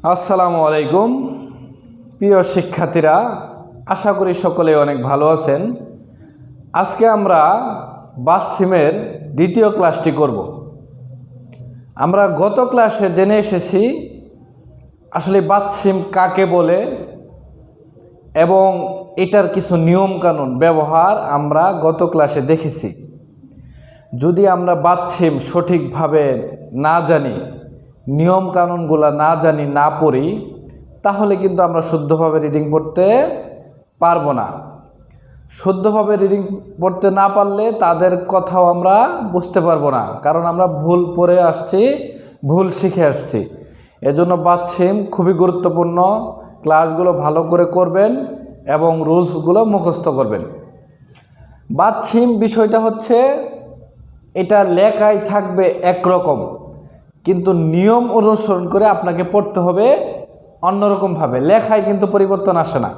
আসসালামু আলাইকুম প্রিয় শিক্ষার্থীরা, আশা করি সকলে অনেক ভালো আছেন। আজকে আমরা বাথসিমের দ্বিতীয় ক্লাসটি করব। আমরা গত ক্লাসে জেনে এসেছি আসলে বাথসিম কাকে বলে এবং এটার কিছু নিয়মকানুন ব্যবহার আমরা গত ক্লাসে দেখেছি। যদি আমরা বাথসিম সঠিকভাবে না জানি, নিয়মকানুনগুলো না জানি, না পড়ি, তাহলে কিন্তু আমরা শুদ্ধভাবে রিডিং পড়তে পারবো না। শুদ্ধভাবে রিডিং পড়তে না পারলে তাদের কথাও আমরা বুঝতে পারবো না, কারণ আমরা ভুল পড়ে আসছি, ভুল শিখে আসছি। এজন্য বাথসিম খুবই গুরুত্বপূর্ণ। ক্লাসগুলো ভালো করে করবেন এবং রুলসগুলো মুখস্থ করবেন। বাথসিম বিষয়টা হচ্ছে, এটা লেখায় থাকবে একরকম, কিন্তু নিয়ম অনুসরণ করে আপনাকে পড়তে হবে অন্যরকমভাবে। লেখায় কিন্তু পরিবর্তন আসে না,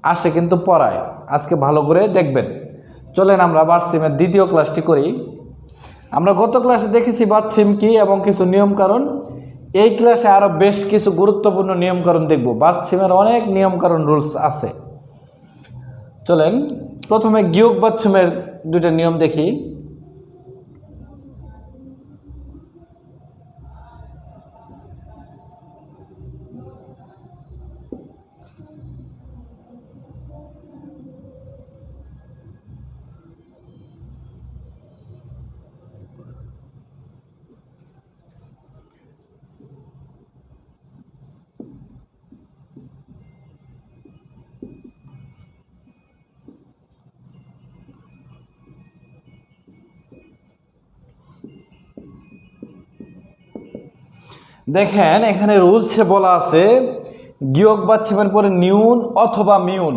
আসে কিন্তু পড়ায়। আজকে ভালো করে দেখবেন। চলেন আমরা বাথসিমের দ্বিতীয় ক্লাসটি করি। আমরা গত ক্লাসে দেখেছি বাথসিম কি এবং কিছু নিয়মকানুন। এই ক্লাসে আরও বেশ কিছু গুরুত্বপূর্ণ নিয়মকানুন দেখব। বাথসিমের অনেক নিয়মকানুন, রুলস আছে। চলেন প্রথমে গিয়োগ বাথসিমের দুইটা নিয়ম দেখি। দেখেন এখানে রুলসে বলা আছে গিয়োগ বাথসিমের পরে নিউন অথবা মিউন,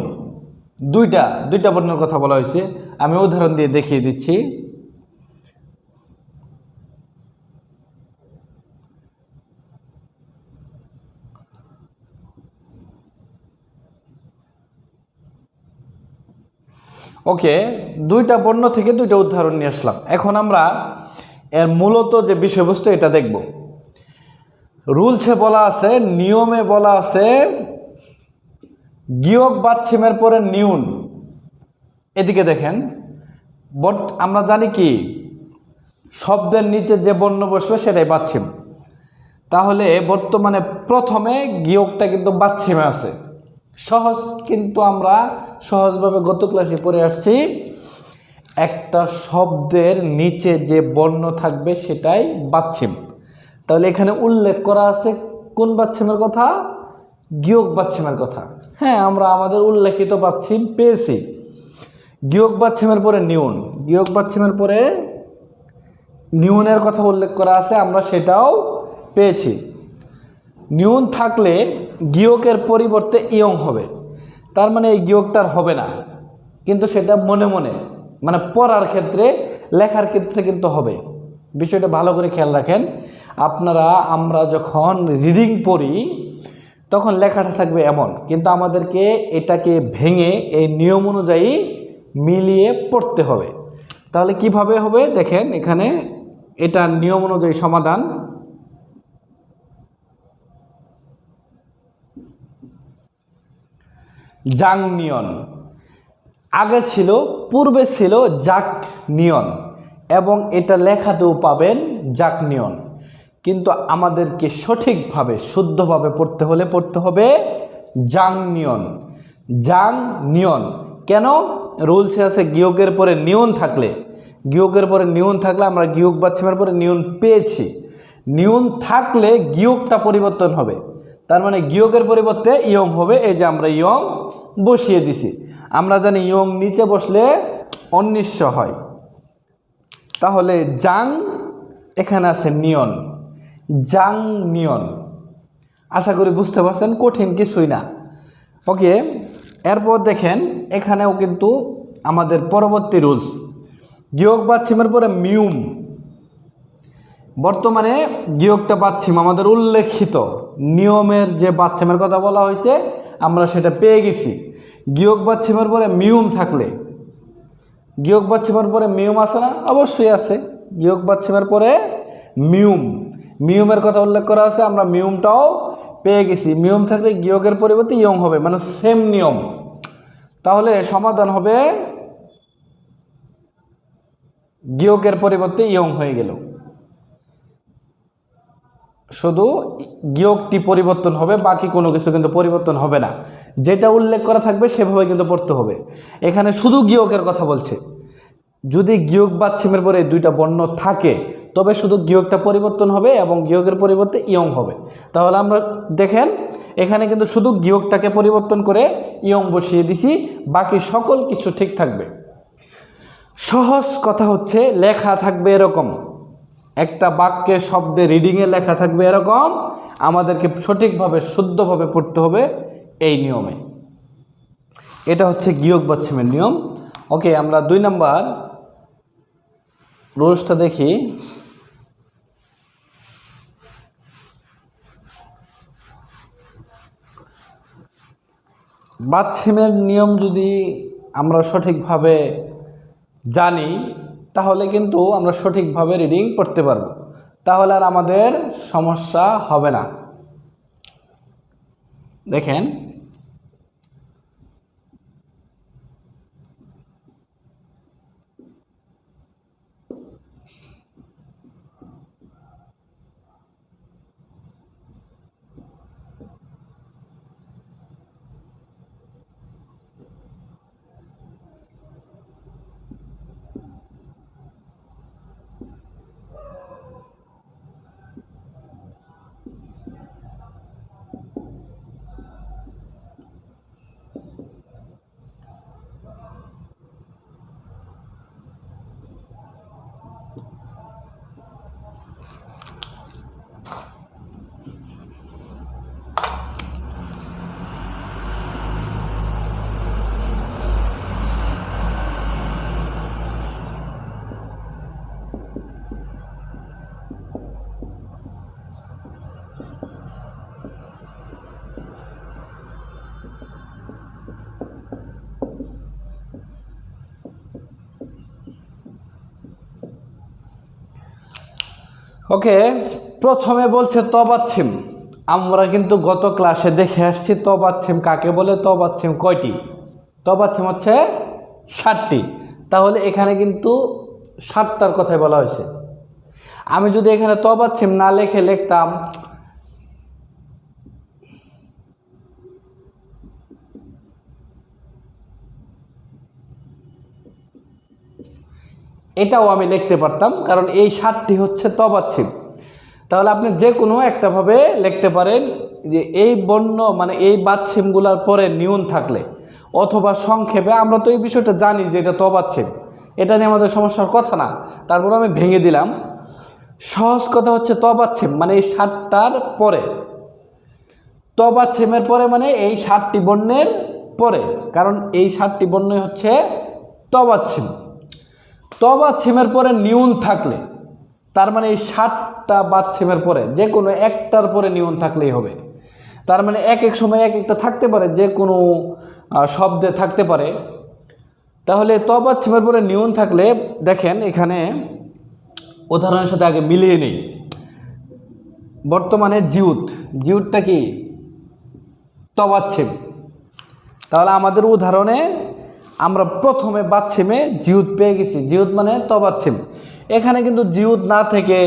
দুইটা বর্ণের কথা বলা হয়েছে। আমি উদাহরণ দিয়ে দেখিয়ে দিচ্ছি। ওকে, দুইটা বর্ণ থেকে দুইটা উদাহরণ নিয়ে আসলাম। এখন আমরা এর মূলত যে বিষয়বস্তু এটা দেখব। রুলসে বলা আছে, নিয়মে বলা আছে গিয়োগ বাথসিমের পরে নিউন। এদিকে দেখেন, আমরা জানি কি শব্দের নিচে যে বর্ণ বসবে সেটাই বাথসিম। তাহলে বর্তমানে প্রথমে গিয়োগটা কিন্তু বাথসিমে আছে। সহজ, কিন্তু আমরা সহজভাবে গত ক্লাসে পড়ে আসছি, একটা শব্দের নিচে যে বর্ণ থাকবে সেটাই বাথসিম। তাহলে এখানে উল্লেখ করা আছে কোন বাথসিমের কথা? গিয়োগ বাথসিমের কথা। হ্যাঁ, আমরা আমাদের উল্লেখিত বাথসিম পেয়েছি। গিয়োগ বাথসিমের পরে নিউন, গিয়োগ বাথসিমের পরে নিউনের কথা উল্লেখ করা আছে, আমরা সেটাও পেয়েছি। নিউন থাকলে গিয়োগের পরিবর্তে ইয়ং হবে। তার মানে এই গিয়োগটার হবে না, কিন্তু সেটা মনে মনে, মানে পড়ার ক্ষেত্রে, লেখার ক্ষেত্রে কিন্তু হবে। বিষয়টা ভালো করে খেয়াল রাখেন আপনারা। আমরা যখন রিডিং পড়ি তখন লেখাটা থাকবে এমন, কিন্তু আমাদেরকে এটাকে ভেঙে এই নিয়ম অনুযায়ী মিলিয়ে পড়তে হবে। তাহলে কিভাবে হবে দেখেন, এখানে এটা নিয়ম অনুযায়ী সমাধান। জাং নিয়ন আগে ছিল, পূর্বে ছিল জাক নিয়ন, এবং এটা লেখাতেও পাবেন জাক নিয়ন। কিন্তু আমাদেরকে সঠিকভাবে শুদ্ধভাবে পড়তে হলে পড়তে হবে জাং নিয়ন। জাং নিয়ন কেন? রুলসে আছে গিয়োগের পরে নিয়ন থাকলে, গিয়োগের পরে নিয়ন থাকলে, আমরা গিয়োগ বাথসিমের পরে নিয়ন পেয়েছি। নিয়ন থাকলে গিয়োগটা পরিবর্তন হবে, তার মানে গিয়োগের পরিবর্তে ইয়ং হবে। এই যে আমরা ইয়ং বসিয়ে দিছি। আমরা জানি ইয়ং নিচে বসলে অনিশ্চ হয়। তাহলে জাং, এখানে আছে নিয়ন, জাং নিয়ন। আশা করি বুঝতে পারছেন, কঠিন কিছুই না। ওকে, এরপর দেখেন এখানেও কিন্তু আমাদের পরবর্তী রুলস, গিয়োগ বাথসিমের পরে মিউম। বর্তমানে গিয়োগটা বাথসিম আমাদের উল্লেখিত নিয়মের যে বাথসিমের কথা বলা হয়েছে আমরা সেটা পেয়ে গেছি। গিয়োগ বাথসিমের পরে মিউম থাকলে, গিয়োগ বাথসিমের পরে মিউম আছে না? অবশ্যই আছে। গিয়োগ বাথসিমের পরে মিউম, মিউমের কথা উল্লেখ করা আছে, আমরা মিউমটাও পেয়ে গেছি, মিয়ম থাকলে গিয়কের পরিবর্তে ইয়ং হবে, মানে সেম নিয়ম। তাহলে সমাধান হবে গিয়কের পরিবর্তে ইয়ং হয়ে গেল, শুধু গিয়কটি পরিবর্তন হবে, বাকি কোনো কিছু কিন্তু পরিবর্তন হবে না। যেটা উল্লেখ করা থাকবে সেভাবে কিন্তু পড়তে হবে। এখানে শুধু গিয়কের কথা বলছে। যদি গিয়ক বাচ্ছিমের পরে দুইটা বর্ণ থাকে তবে শুধু গিয়কটা পরিবর্তন হবে এবং গিয়কের পরিবর্তে ইয়ং হবে। তাহলে আমরা দেখেন এখানে কিন্তু শুধু গিয়কটাকে পরিবর্তন করে ইয়ং বসিয়ে দিছি, বাকি সকল কিছু ঠিক থাকবে। সহজ কথা হচ্ছে লেখা থাকবে এরকম, একটা বাক্যে শব্দে রিডিংয়ে লেখা থাকবে এরকম, আমাদেরকে সঠিকভাবে শুদ্ধভাবে পড়তে হবে এই নিয়মে। এটা হচ্ছে গিয়ক বাচ্ছিমের নিয়ম। ওকে, আমরা 2 নম্বর রুলসটা দেখি। বাচ্ছিমের নিয়ম যদি আমরা সঠিকভাবে জানি তাহলে কিন্তু আমরা সঠিকভাবে রিডিং পড়তে পারবো, তাহলে আর আমাদের সমস্যা হবে না। দেখেন ওকে, প্রথমে বলছে তবাচ্ছিম। আমরা কিন্তু গত ক্লাসে দেখে আসছি তবাচ্ছিম কাকে বলে, তবাচ্ছিম কয়টি? তবাচ্ছিম হচ্ছে 7টি। তাহলে এখানে কিন্তু 7টার কথাই বলা হয়েছে। আমি যদি এখানে তবাচ্ছিম না লিখে লিখতাম এটাও আমি লিখতে পারতাম, কারণ এই 7টি হচ্ছে তবাচ্ছিম। তাহলে আপনি যে কোনো একটাভাবে লিখতে পারেন যে এই বর্ণ মানে এই বাচ্ছিমগুলোর পরে নিউন থাকলে, অথবা সংক্ষেপে, আমরা তো এই বিষয়টা জানি যে এটা তবাচ্ছিম, এটা নিয়ে আমাদের সমস্যার কথা না, তারপর আমি ভেঙে দিলাম। সহজ কথা হচ্ছে তবাচ্ছিম মানে এই 7টার পরে, তবাচ্ছিমের পরে মানে এই 7টি বর্ণের পরে, কারণ এই 7টি বর্ণই হচ্ছে তবাচ্ছিম। তবাচ্ছিমের পরে নিউন থাকলে তার মানে এই 7টা বাচ্ছিমের পরে যে কোনো একটার পরে নিউন থাকলেই হবে। তার মানে এক এক সময় এক একটা থাকতে পারে, যে কোনো শব্দে থাকতে পারে। তাহলে তবাচ্ছিমের পরে নিউন থাকলে দেখেন এখানে উদাহরণের সাথে আগে মিলিয়ে নেই। বর্তমানে জিউত, জিউতটা কি? তবাচ্ছিম। তাহলে আমাদের উদাহরণে আমরা প্রথমে বাচ্ছিমে জিউত পেয়ে গেছি, জিউত মানে তবাচ্ছিম। এখানে কিন্তু জিউত না থেকে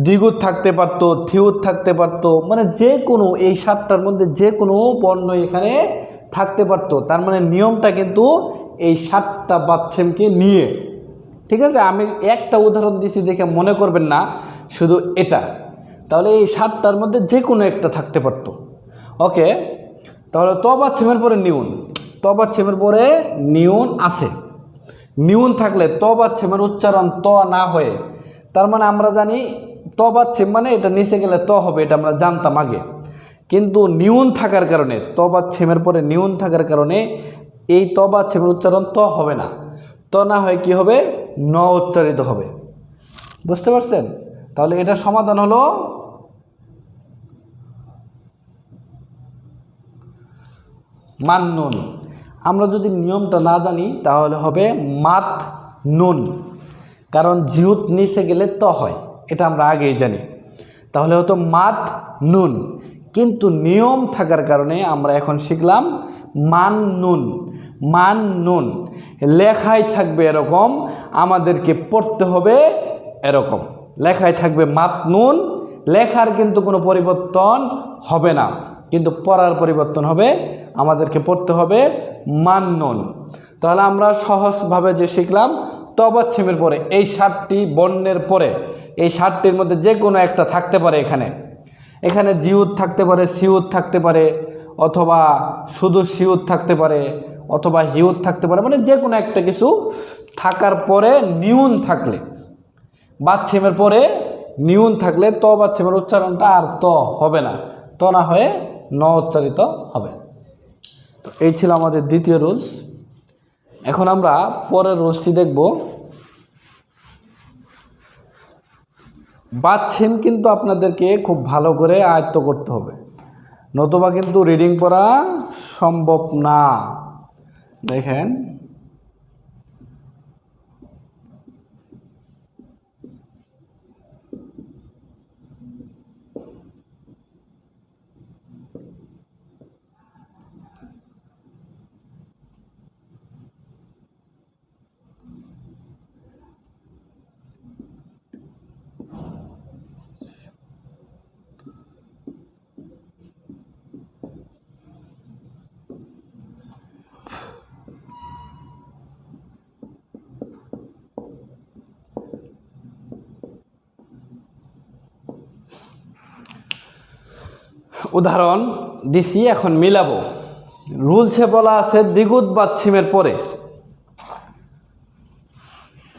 দ্বিগুত থাকতে পারতো, থিউত থাকতে পারতো, মানে যে কোনো এই 7টার মধ্যে যে কোনো বর্ণ এখানে থাকতে পারতো। তার মানে নিয়মটা কিন্তু এই 7টা বাচ্ছিমকে নিয়ে। ঠিক আছে, আমি একটা উদাহরণ দিছি দেখে মনে করবেন না শুধু এটা। তাহলে এই 7টার মধ্যে যে কোনো একটা থাকতে পারতো। ওকে, তাহলে তবাচ্ছিমের পরে নিউন, তবাচ্ছিমের পরে নিউন আছে। নিউন থাকলে তবাচ্ছিমের উচ্চারণ ত না হয়ে, তার মানে আমরা জানি তবাচ্ছিম মানে এটা নিচে গেলে ত হবে, এটা আমরা জানতাম আগে। কিন্তু নিউন থাকার কারণে, তবাচ্ছিমের পরে নিউন থাকার কারণে এই তবাচ্ছিমের উচ্চারণ ত হবে না, ত না হয় কি হবে? ন উচ্চারিত হবে। বুঝতে পারছেন? তাহলে এটা সমাধান হলো মান নুন। আমরা যদি নিয়মটা না জানি তাহলে হবে মাত নুন, কারণ জিউত নিচে গেলে ত হয়, এটা আমরা আগেই জানি। তাহলে হতো মাত নুন। কিন্তু নিয়ম থাকার কারণে আমরা এখন শিখলাম মান নুন। মান নুন লেখায় থাকবে এরকম, আমাদেরকে পড়তে হবে এরকম। লেখায় থাকবে মাত নুন, লেখার কিন্তু কোনো পরিবর্তন হবে না, কিন্তু পড়ার পরিবর্তন হবে। আমাদেরকে পড়তে হবে মান নুন। তাহলে আমরা সহজভাবে যে শিখলাম তবাচ্ছিমের পরে এই 7টি বর্ণের পরে এই 7টির মধ্যে যে কোনো একটা থাকতে পারে। এখানে জিউত থাকতে পারে, সিউত থাকতে পারে, অথবা শুধু সিউত থাকতে পারে, অথবা হিউত থাকতে পারে, মানে যে কোনো একটা কিছু থাকার পরে নিউন থাকলে, বাচ্ছিমের পরে নিউন থাকলে ত বাচ্ছিমের উচ্চারণটা আর ত হবে না, ত না হয়ে ন উচ্চারিত হবে। তো এই ছিল আমাদের দ্বিতীয় রুলস। এখন আমরা পরের রুলসটি দেখব। বাচ্ছিম কিন্তু আপনাদেরকে খুব ভালো করে আয়ত্ত করতে হবে, নতুবা কিন্তু রিডিং পড়া সম্ভব না। দেখেন, উদাহরণ দিছি, এখন মিলাবো। রুলসে বলা আছে দ্বিগুদ বাচ্ছিমের পরে,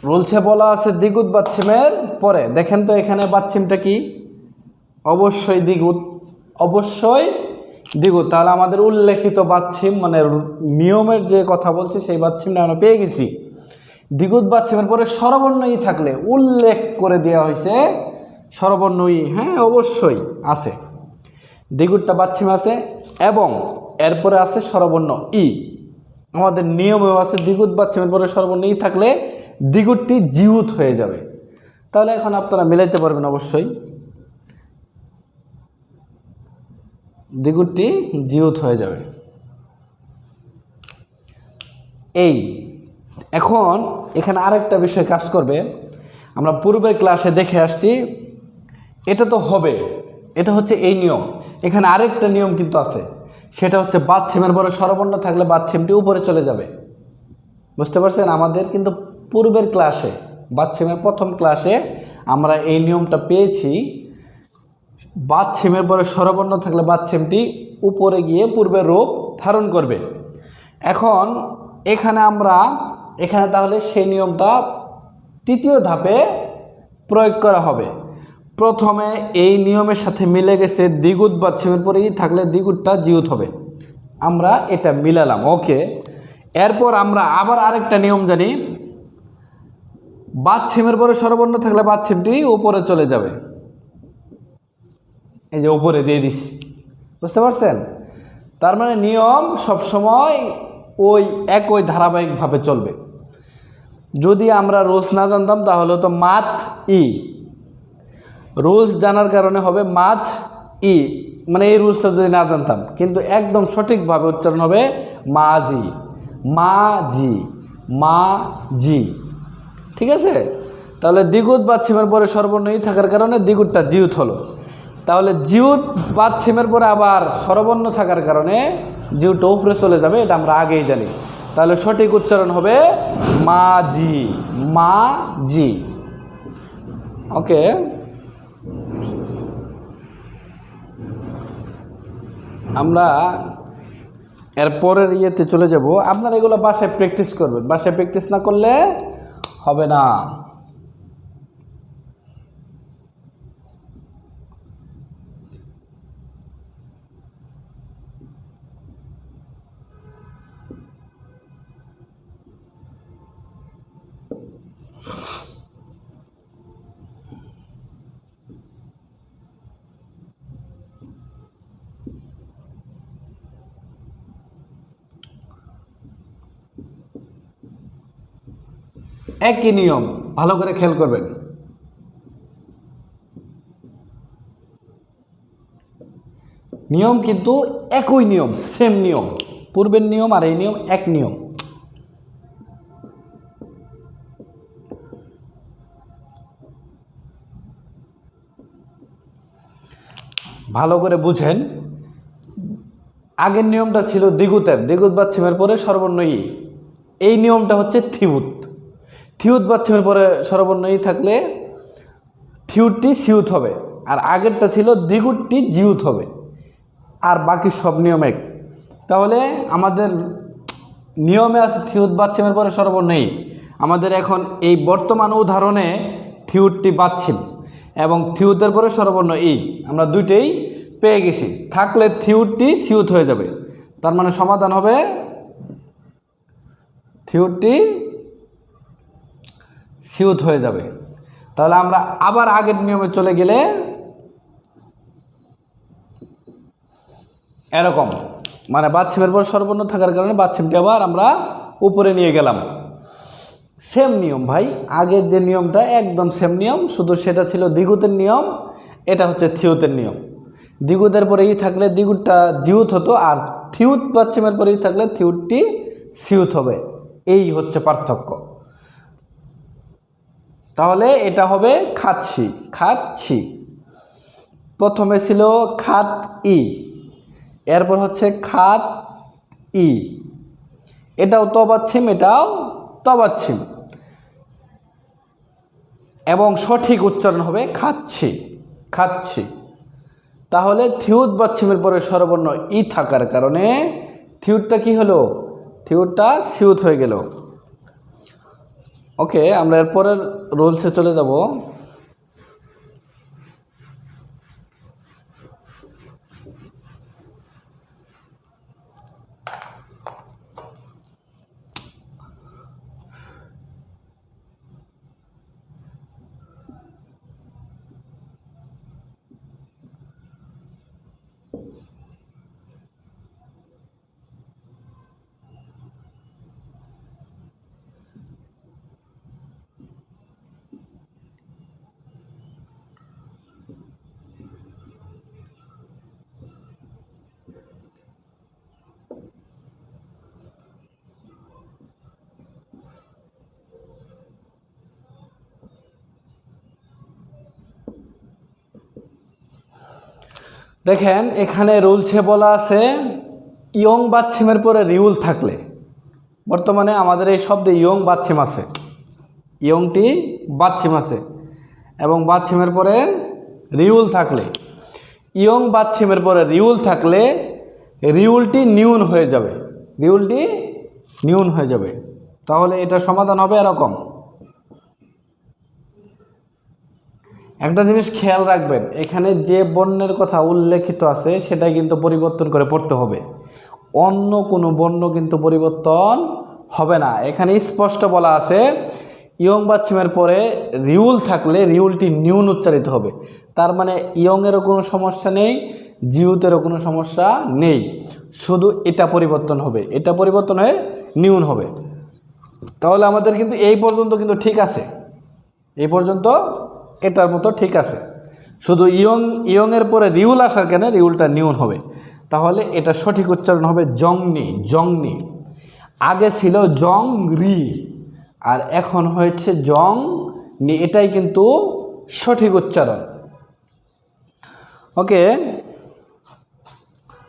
রুলসে বলা আছে দ্বিগুদ বাচ্ছিমের পরে। দেখেন তো এখানে বাচ্ছিমটা কি? অবশ্যই দ্বিগুদ, অবশ্যই দ্বিগুদ। তাহলে আমাদের উল্লেখিত বাচ্ছিম, মানে নিয়মের যে কথা বলছে সেই বাচ্ছিমটা আমরা পেয়ে গেছি। দ্বিগুদ বাচ্ছিমের পরে স্বরবর্ণ ই থাকলে উল্লেখ করে দেওয়া হয়েছে স্বরবর্ণ ই, হ্যাঁ অবশ্যই আছে, দ্বিগুদটা বাচ্ছিম আছে এবং এরপরে আছে স্বরবর্ণ ই। আমাদের নিয়মেও আছে দ্বিগুদ বাচ্ছিমের পরে স্বরবর্ণ ই থাকলে দ্বিগুদটি জিউত হয়ে যাবে। তাহলে এখন আপনারা মিলাইতে পারবেন অবশ্যই, দ্বিগুদটি জিউত হয়ে যাবে। এই এখন এখানে আরেকটা বিষয় কাজ করবে, আমরা পূর্বের ক্লাসে দেখে আসছি, এটা তো হবে, এটা হচ্ছে এই নিয়ম। এখানে আরেকটা নিয়ম কিন্তু আছে, সেটা হচ্ছে বাচ্ছিমের পরে স্বরবর্ণ থাকলে বাচ্ছিমটি উপরে চলে যাবে। বুঝতে পারছেন? আমাদের কিন্তু পূর্বের ক্লাসে, বাচ্ছিমের প্রথম ক্লাসে আমরা এই নিয়মটা পেয়েছি। বাচ্ছিমের পরে স্বরবর্ণ থাকলে বাচ্ছিমটি উপরে গিয়ে পূর্বের রূপ ধারণ করবে। এখন এখানে তাহলে সেই নিয়মটা তৃতীয় ধাপে প্রয়োগ করা হবে। প্রথমে এই নিয়মের সাথে মিলে গেছে দ্বিগুদ বাচ্ছিমের পরে ই থাকলে দ্বিগুদটা জিউত হবে, আমরা এটা মিলালাম, ওকে। এরপর আমরা আবার আরেকটা নিয়ম জানি, বাচ্ছিমের পরে স্বরবর্ণ থাকলে বাচ্ছিমটি উপরে চলে যাবে। এই যে উপরে দিয়ে দিছি, বুঝতে পারছেন? তার মানে নিয়ম সবসময় ওই একই ধারাবাহিকভাবে চলবে। যদি আমরা রুলস না জানতাম তাহলে তো মাত ই, রুলস জানার কারণে হবে মাছ ই, মানে এই রুলসটা যদি না জানতাম, কিন্তু একদম সঠিকভাবে উচ্চারণ হবে মাজি, মাজি, মাজি। ঠিক আছে? তাহলে দ্বিগুদ বাচ্ছিমের পরে স্বরবর্ণ ই থাকার কারণে দ্বিগুদটা জিউত হলো। তাহলে জিউত বাচ্ছিমের পরে আবার স্বরবর্ণ থাকার কারণে জিউটটা উপরে চলে যাবে, এটা আমরা আগেই জানি। তাহলে সঠিক উচ্চারণ হবে মাজি, মাজি। ওকে, আমরা এরপরের ইয়েতে চলে যাব। আপনারা এগুলো বাসায় প্র্যাকটিস করবেন, বাসায় প্র্যাকটিস না করলে হবে না। একই নিয়ম, ভালো করে খেয়াল করবেন। নিয়ম কিন্তু একই নিয়ম, সেম নিয়ম, পূর্বের নিয়ম আর এই নিয়ম এক নিয়ম। ভালো করে বুঝেন, আগের নিয়মটা ছিল দ্বিগুতের, দ্বিগুত বাচ্ছিমের পরে সর্বর্ণ ই। এই নিয়মটা হচ্ছে থিউত, থিউত বাচ্ছিমের পরে সর্বর্ণ ই থাকলে থিউতটি সিউত হবে, আর আগেরটা ছিল দ্বিগুতটি জিউত হবে, আর বাকি সব নিয়ম এক। তাহলে আমাদের নিয়মে আছে থিউত বাচ্ছিমের পরে সর্বর্ণ ই। আমাদের এখন এই বর্তমান উদাহরণে থিউতটি বাচ্ছিম এবং থিউতের পরে সর্বর্ণ ই, আমরা দুইটাই পেয়ে গেছি। থাকলে থিউতটি সিউত হয়ে যাবে, তার মানে সমাধান হবে থিউতটি সিউত হয়ে যাবে। তাহলে আমরা আবার আগের নিয়মে চলে গেলে এরকম, মানে বাচ্ছিমের পর সর্বর্ণ থাকার কারণে বাচ্ছিমটি আবার আমরা উপরে নিয়ে গেলাম। সেম নিয়ম ভাই, আগের যে নিয়মটা একদম সেম নিয়ম, শুধু সেটা ছিল দ্বিগুতের নিয়ম, এটা হচ্ছে থিউতের নিয়ম। দ্বিগুতের পরে ই থাকলে দ্বিগুতটা জিউত হতো, আর থিউত বাচ্ছিমের পরে ই থাকলে থিউতটি সিউত হবে। এই হচ্ছে পার্থক্য। তাহলে এটা হবে খাচ্ছি, খাচ্ছি। প্রথমে ছিল খাত ই, এরপর হচ্ছে খাত ই, এটাও তবাচ্ছিম, এটাও তবাচ্ছিম, এবং সঠিক উচ্চারণ হবে খাচ্ছি, খাচ্ছি। তাহলে থিউত বাচ্ছিমের পরে সর্বর্ণ ই থাকার কারণে থিউতটা কি হলো, থিউতটা সিউত হয়ে গেল। ওকে, আমরা এরপরের রুলসে চলে যাব। দেখেন এখানে রুলসে বলা আছে ইয়ং বাচ্ছিমের পরে রিউল থাকলে, বর্তমানে আমাদের এই শব্দে ইয়ং বাচ্ছিম আছে, ইয়ংটি বাচ্ছিম আছে, এবং বাচ্ছিমের পরে রিউল থাকলে, ইয়ং বাচ্ছিমের পরে রিউল থাকলে রিউলটি নিউন হয়ে যাবে, রিউলটি নিউন হয়ে যাবে। তাহলে এটা সমাধান হবে এরকম। একটা জিনিস খেয়াল রাখবেন, এখানে যে বর্ণের কথা উল্লেখিত আছে সেটা কিন্তু পরিবর্তন করে পড়তে হবে, অন্য কোনো বর্ণ কিন্তু পরিবর্তন হবে না। এখানে স্পষ্ট বলা আছে ইয়ং বাচ্ছিমের পরে রিউল থাকলে রিউলটি নিউন উচ্চারিত হবে, তার মানে ইয়ংয়েরও কোনো সমস্যা নেই, জিউতেরও কোনো সমস্যা নেই, শুধু এটা পরিবর্তন হবে, এটা পরিবর্তন হয়ে নিউন হবে। তাহলে আমাদের কিন্তু এই পর্যন্ত কিন্তু ঠিক আছে, এই পর্যন্ত এটার মতো ঠিক আছে, শুধু ইয়ংয়ের পরে রিউল আসার কেন রিউলটা নিউন হবে। তাহলে এটা সঠিক উচ্চারণ হবে জংনি, জংনি। আগে ছিল জং রি আর এখন হয়েছে জং নি, এটাই কিন্তু সঠিক উচ্চারণ। ওকে,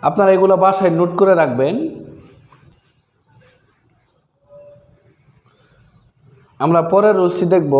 আপনারা এগুলো বাসায় নোট করে রাখবেন। আমরা পরের রুলসটি দেখব।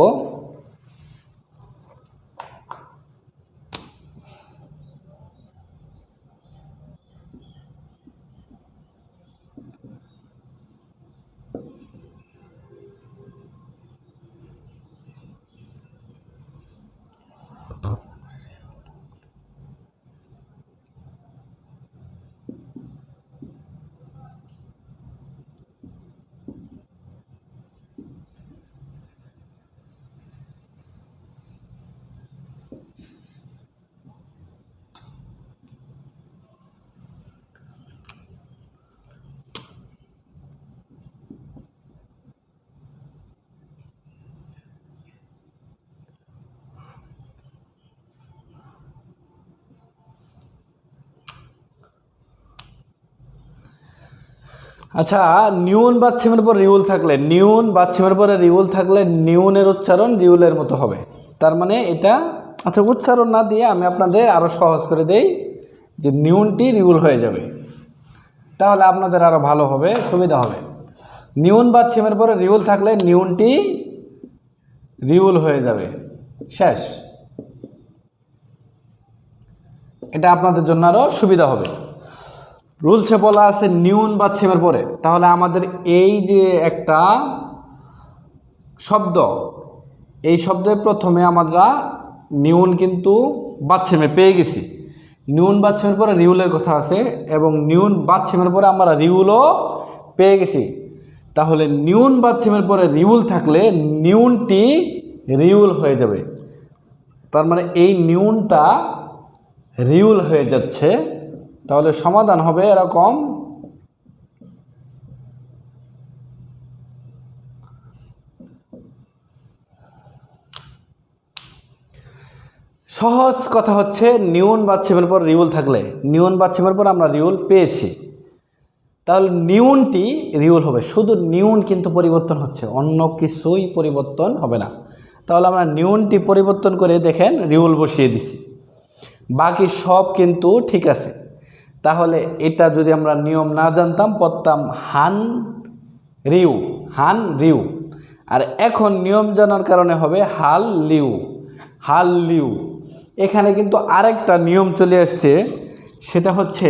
আচ্ছা, নিউন বাচ্ছিমের পর রিউল থাকলে, নিউন বাচ্ছিমের পরে রিউল থাকলে নিউনের উচ্চারণ রিউলের মতো হবে। তার মানে এটা, আচ্ছা উচ্চারণ না দিয়ে আমি আপনাদের আরও সহজ করে দেই যে নিউনটি রিউল হয়ে যাবে, তাহলে আপনাদের আরও ভালো হবে, সুবিধা হবে। নিউন বাচ্ছিমের পরে রিউল থাকলে নিউনটি রিউল হয়ে যাবে, শেষ। এটা আপনাদের জন্য আরও সুবিধা হবে। রুলসে বলা আছে নিউন বাচ্ছিমের পরে, তাহলে আমাদের এই যে একটা শব্দ, এই শব্দের প্রথমে আমরা নিউন কিন্তু বাচ্ছিমে পেয়ে গেছি। নিউন বাচ্ছিমের পরে রিউলের কথা আছে এবং নিউন বাচ্ছিমের পরে আমরা রিউলও পেয়ে গেছি। তাহলে নিউন বাচ্ছিমের পরে রিউল থাকলে নিউনটি রিউল হয়ে যাবে। তার মানে এই নিউনটা রিউল হয়ে যাচ্ছে। তাহলে সমাধান হবে এরকম, সহজ কথা হচ্ছে নিউন বাচ্ছিমের পর রিউল থাকলে, নিউন বাচ্ছিমের পর আমরা রিউল পেয়েছি, তাহলে নিউনটি রিউল হবে। শুধু নিউন কিন্তু পরিবর্তন হচ্ছে, অন্য কিছুই পরিবর্তন হবে না। তাহলে আমরা নিউনটি পরিবর্তন করে দেখেন রিউল বসিয়ে দিছি, বাকি সব কিন্তু ঠিক আছে। তাহলে এটা যদি আমরা নিয়ম না জানতাম পড়তাম হান রিউ, হান রিউ। আর এখন নিয়ম জানার কারণে হবে হাল লিউ, হাল লিউ। এখানে কিন্তু আরেকটা নিয়ম চলে আসছে, সেটা হচ্ছে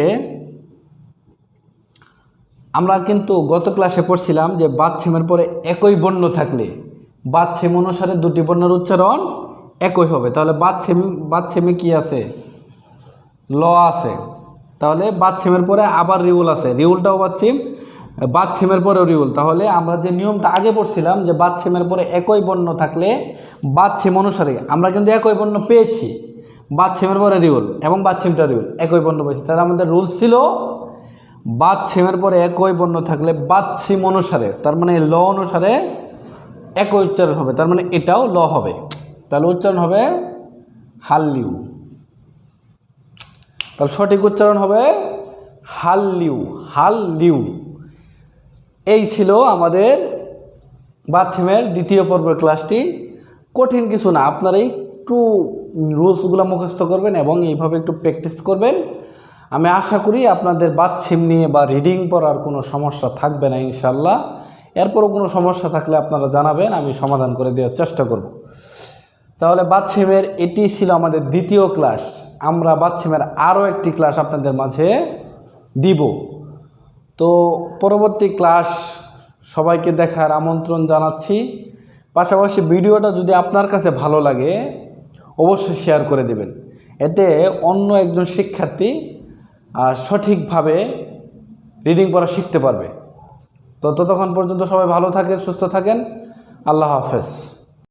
আমরা কিন্তু গত ক্লাসে পড়ছিলাম যে বাচ্ছিমের পরে একই বর্ণ থাকলে বাচ্ছিম অনুসারে দুটি বর্ণের উচ্চারণ একই হবে। তাহলে বাচ্ছিমে কি আছে? ল আছে। তাহলে বাচ্ছিমের পরে আবার রিউল আছে, রিউলটাও বাচ্ছিমের পরেও রিউল। তাহলে আমরা যে নিয়মটা আগে পড়ছিলাম যে বাচ্ছিমের পরে একই বর্ণ থাকলে বাচ্ছিম অনুসারে, আমরা কিন্তু একই বর্ণ পেয়েছি, বাচ্ছিমের পরে রিউল এবং বাচ্ছিমটা রিউল, একই বর্ণ পেয়েছি। তাহলে আমাদের রুল ছিল বাচ্ছিমের পরে একই বর্ণ থাকলে বাচ্ছিম অনুসারে, তার মানে ল অনুসারে একই উচ্চারণ হবে, তার মানে এটাও ল হবে। তাহলে উচ্চারণ হবে হাল্লিউ, তাহলে সঠিক উচ্চারণ হবে হাল্লিউ, হাল্লিউ। এই ছিল আমাদের বাচ্ছিমের দ্বিতীয় পর্বের ক্লাসটি। কঠিন কিছু না, আপনারা একটু রুলসগুলো মুখস্থ করবেন এবং এইভাবে একটু প্র্যাকটিস করবেন। আমি আশা করি আপনাদের বাচ্ছিম নিয়ে বা রিডিং পড়ার কোনো সমস্যা থাকবে না ইনশাল্লাহ। এরপরও কোনো সমস্যা থাকলে আপনারা জানাবেন, আমি সমাধান করে দেওয়ার চেষ্টা করব। তাহলে বাচ্ছিমের এটি ছিল আমাদের দ্বিতীয় ক্লাস। আমরা বাচ্ছিমের আরও একটি ক্লাস আপনাদের মাঝে দিব। তো পরবর্তী ক্লাস সবাইকে দেখার আমন্ত্রণ জানাচ্ছি। পাশাপাশি ভিডিওটা যদি আপনার কাছে ভালো লাগে অবশ্যই শেয়ার করে দেবেন, এতে অন্য একজন শিক্ষার্থী সঠিকভাবে রিডিং পড়া শিখতে পারবে। তো ততক্ষণ পর্যন্ত সবাই ভালো থাকেন, সুস্থ থাকেন। আল্লাহ হাফেজ।